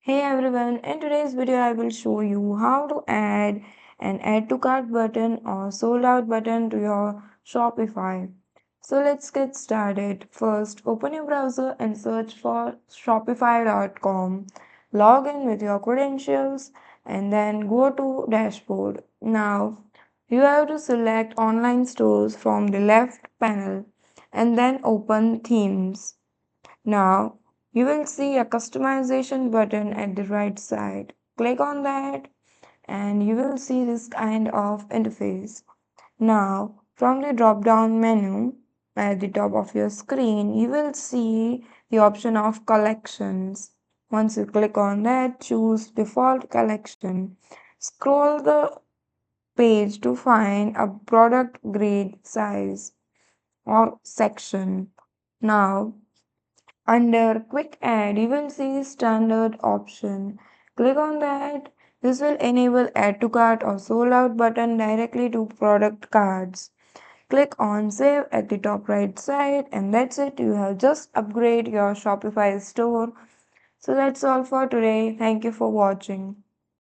Hey everyone, in today's video I will show you how to add an add to cart button or sold out button to your Shopify. So let's get started. First, open your browser and search for shopify.com. Log in with your credentials and then go to dashboard. Now, you have to select online stores from the left panel and then open themes. Now, you will see a customization button at the right side. Click on that and you will see this kind of interface. Now, from the drop down menu at the top of your screen, you will see the option of collections. Once you click on that, choose default collection. Scroll the page to find a product grade size or section. Now, under quick add, you will see standard option. Click on that. This will enable add to cart or sold out button directly to product cards. Click on save at the top right side and that's it. You have just upgraded your Shopify store. So that's all for today. Thank you for watching.